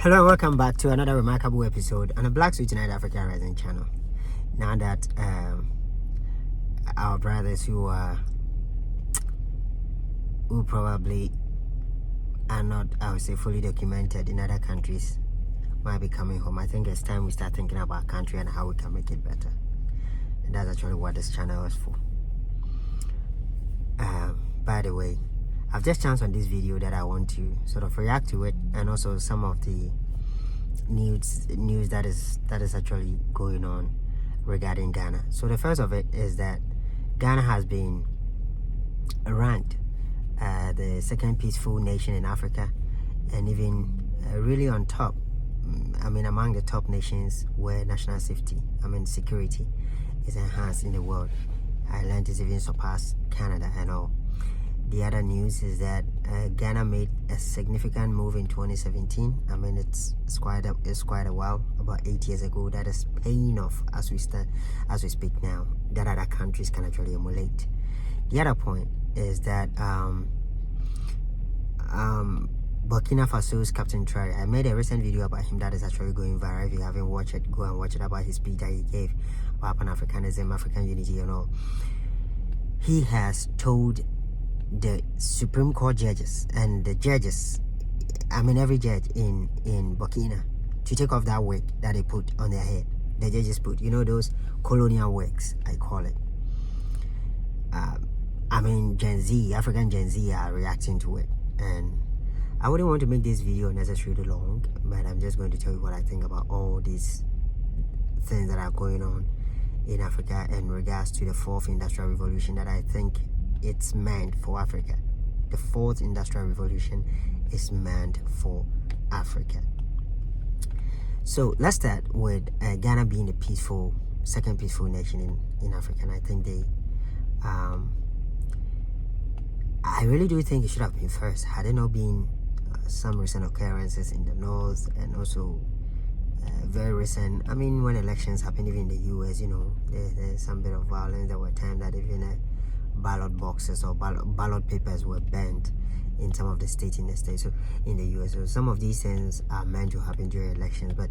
Hello, welcome back to another remarkable episode on the Black Suit United African Rising channel. Now that our brothers who probably are not, I would say, fully documented in other countries might be coming home, I think it's time we start thinking about our country and how we can make it better. And that's actually what this channel is for. By the way, I've just chanced on this video that I want to sort of react to it, and also some of the news that is actually going on regarding Ghana. So the first of it is that Ghana has been ranked the second peaceful nation in Africa, and even really on top, among the top nations where national security is enhanced in the world. Ireland is even surpassed Canada and all. The other news is that Ghana made a significant move in 2017. It's quite a while, about 8 years ago. That is paying off as we speak now. That other countries can actually emulate. The other point is that Burkina Faso's Captain Troare, I made a recent video about him that is actually going viral. If you haven't watched it, go and watch it, about his speech that he gave about Pan-Africanism, African unity, and all. He has told the Supreme Court judges and the judges, every judge in Burkina, to take off that wig that they put on their head. The judges put, those colonial wigs, I call it. African Gen Z are reacting to it, and I wouldn't want to make this video necessarily long, but I'm just going to tell you what I think about all these things that are going on in Africa in regards to the fourth industrial revolution that I think it's meant for Africa. The fourth industrial revolution is meant for Africa. So let's start with Ghana being the second peaceful nation in Africa. And I think I really do think it should have been first. Had it not been some recent occurrences in the north, and also very recent, when elections happened even in the US, there's some bit of violence. There were times that even ballot boxes or ballot papers were banned in some of the states in the US. So some of these things are meant to happen during elections, but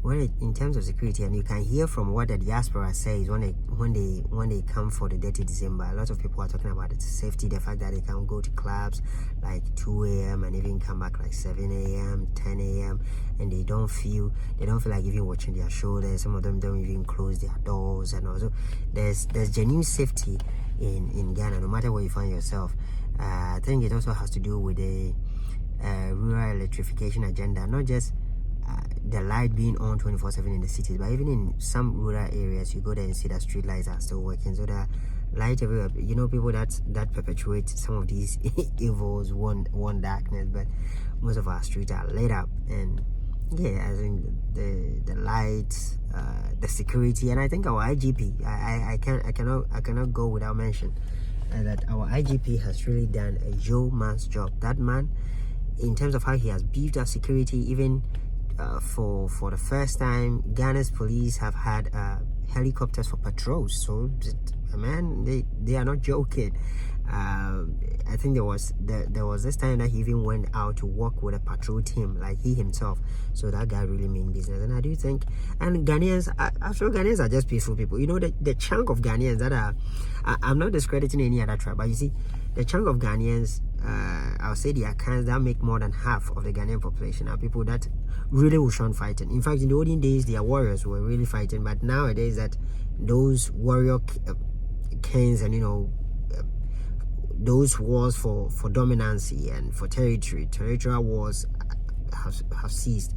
in terms of security, and you can hear from what the diaspora says when they come for the dirty December, a lot of people are talking about its safety, the fact that they can go to clubs like 2 a.m. and even come back like 7 a.m., 10 a.m. and they don't feel like even watching their shoulders. Some of them don't even close their doors, and also there's genuine safety in Ghana, no matter where you find yourself. I think it also has to do with the rural electrification agenda, not just the light being on 24/7 in the cities, but even in some rural areas, you go there and see that street lights are still working. So there are light everywhere. People that perpetuate some of these evils want darkness, but most of our streets are lit up. And I think the lights, the security, and I think our IGP, I cannot go without mention that our IGP has really done a yeoman's job. That man, in terms of how he has beefed up security, even for the first time, Ghana's police have had helicopters for patrols. So they are not joking. I think there was this time that he even went out to work with a patrol team, like he himself. So that guy really mean business. And I do think, and Ghanaians, I'm sure Ghanaians are just peaceful people. The chunk of Ghanaians that are, I'm not discrediting any other tribe, but you see, the chunk of Ghanaians, I'll say the accounts that make more than half of the Ghanaian population are people that really will shun fighting. In fact, in the olden days, their warriors were really fighting, but nowadays that those warrior kings and those wars for dominancy and for territorial wars have ceased.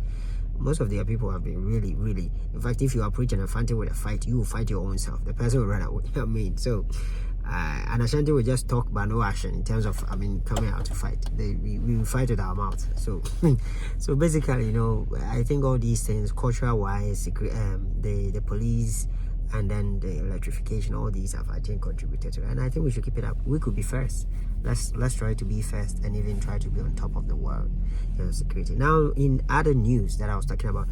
Most of their people have been really, really, in fact, if you are preaching and fighting with a fight, you will fight your own self. The person will run away. So and Ashanti will just talk but no action in terms of coming out to fight. We will fight with our mouths. So basically, I think all these things, cultural wise, the police, and then the electrification, all these have, I think, contributed to it. And I think we should keep it up. We could be first. Let's try to be first, and even try to be on top of the world in security. Now, in other news that I was talking about,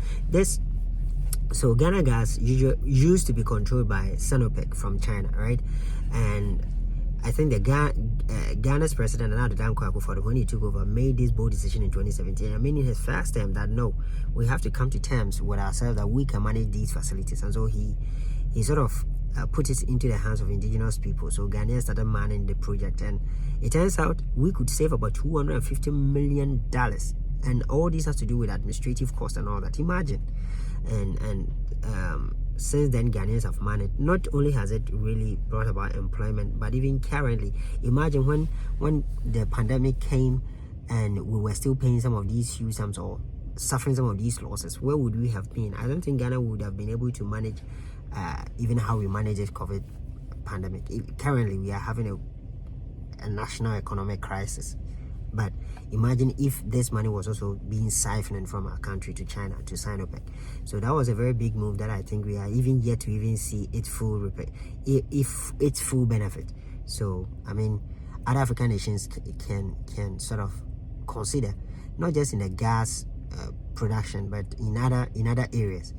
so Ghana gas used to be controlled by Sinopec from China, right? And I think the Ghana's president, now the Danko Akufo-Addo, when he took over, made this bold decision in 2017. I mean, in his first term, that no, we have to come to terms with ourselves that we can manage these facilities. And so he sort of put it into the hands of indigenous people. So Ghanaians started manning the project, and it turns out we could save about $250 million. And all this has to do with administrative costs and all that. Imagine. And since then, Ghanaians have managed. Not only has it really brought about employment, but even currently, imagine when the pandemic came and we were still paying some of these huge sums or suffering some of these losses, where would we have been? I don't think Ghana would have been able to manage even how we manage this COVID pandemic. Currently, we are having a national economic crisis. But imagine if this money was also being siphoned from our country to China to sign OPEC. So that was a very big move that I think we are even yet to even see its full its full benefit. So I mean, other African nations can sort of consider, not just in the gas production, but in other areas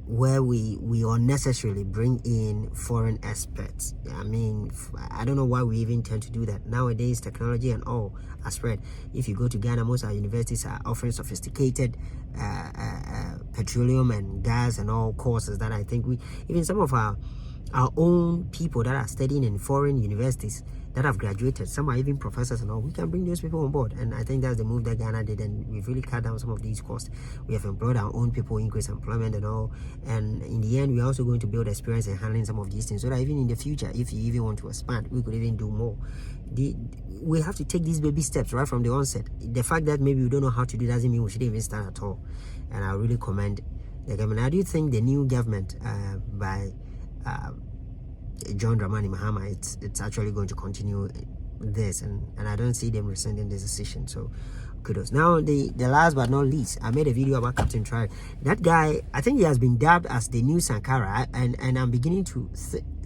where we unnecessarily bring in foreign experts. I mean, I don't know why we even tend to do that. Nowadays, technology and all are spread. If you go to Ghana, most of our universities are offering sophisticated petroleum and gas and all courses that I think even some of our own people that are studying in foreign universities that have graduated, some are even professors and all, we can bring those people on board. And I think that's the move that Ghana did, and we've really cut down some of these costs. We have employed our own people, increased employment and all, and in the end, we're also going to build experience in handling some of these things, so that even in the future, if you even want to expand, we could even do more. We have to take these baby steps right from the onset. The fact that maybe we don't know how to do doesn't mean we shouldn't even start at all. And I really commend the government. I do think the new government by John Dramani Mahama, it's actually going to continue this, and I don't see them rescinding this decision. So kudos. Now the last but not least, I made a video about Captain Troare. That guy, I think he has been dubbed as the new Sankara, and I'm beginning to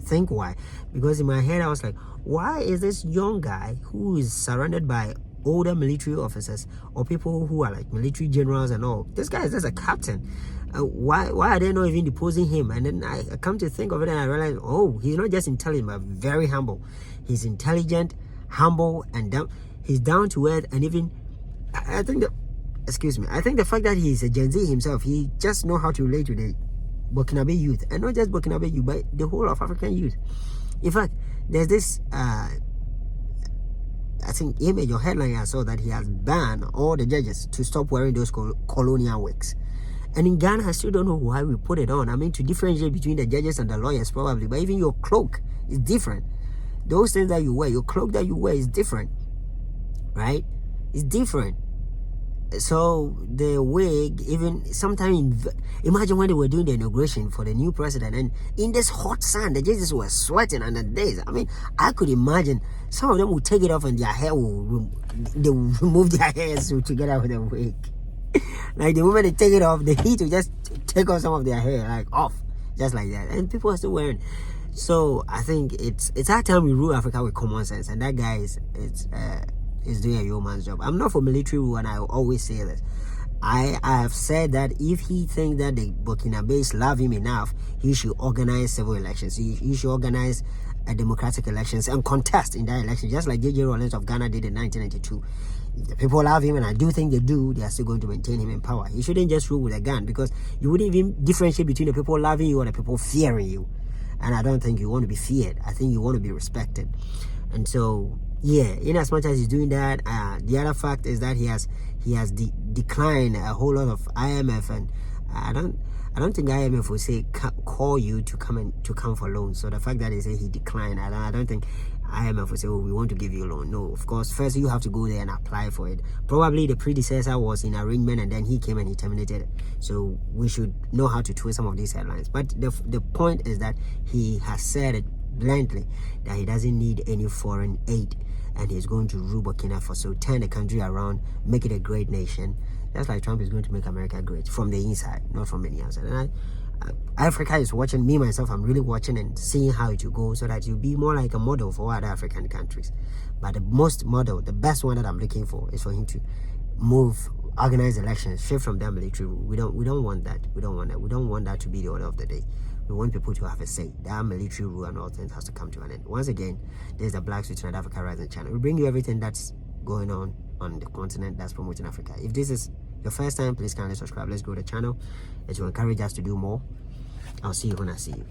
think why. Because in my head I was like, why is this young guy who is surrounded by older military officers or people who are like military generals and all, this guy is just a captain? Why are they not even deposing him? And then I come to think of it, and I realize, oh, he's not just intelligent, but very humble. He's intelligent, humble, and he's down to earth. And even I think the fact that he's a Gen Z himself, he just know how to relate to the Burkinabe youth, and not just Burkinabe youth, but the whole of African youth. In fact, there's this I think image or headline I saw that he has banned all the judges to stop wearing those colonial wigs. And in Ghana, I still don't know why we put it on. I mean, to differentiate between the judges and the lawyers, probably. But even your cloak is different. Those things that you wear, your cloak that you wear is different, right? It's different. So the wig, even sometimes, imagine when they were doing the inauguration for the new president, and in this hot sun, the judges were sweating under days. I mean, I could imagine some of them would take it off and their hair will remove their hair together with the wig. Like the moment they take it off, the heat will just take off some of their hair, like off, just like that. And people are still wearing. So I think it's our time we rule Africa with common sense, and that guy is doing a yeoman's job. I'm not for military rule, and I always say this. I have said that if he thinks that the Burkinabes love him enough, he should organize civil elections. He should organize democratic elections and contest in that election, just like J.J. Rawlings of Ghana did in 1992. If the people love him, and I do think they do, they are still going to maintain him in power. He shouldn't just rule with a gun, because you wouldn't even differentiate between the people loving you and the people fearing you. And I don't think you want to be feared. I think you want to be respected. And so, yeah, in as much as he's doing that, the other fact is that he has declined a whole lot of IMF, and I don't think IMF will say call you to come for loans. So the fact that they say he declined, I don't think IMF will say, oh, we want to give you a loan. No, of course, first you have to go there and apply for it. Probably the predecessor was in arrangement, and then he came and he terminated it. So we should know how to twist some of these headlines. But the point is that he has said it bluntly that he doesn't need any foreign aid, and he's going to rule Burkina Faso, turn the country around, make it a great nation. That's like Trump is going to make America great from the inside, not from any outside. And Africa is watching. Me myself, I'm really watching and seeing how it will go, so that you'll be more like a model for other African countries. But the best one that I'm looking for is for him to organize elections straight from that military rule. We don't want that. We don't want that to be the order of the day. We want people to have a say. That military rule and all things has to come to an end. Once again, there's the Black Suit Africa Rising channel. We bring you everything that's going on the continent that's promoting Africa. If this is your first time, please kindly subscribe. Let's grow the channel. It will encourage us to do more. I'll see you when I see you.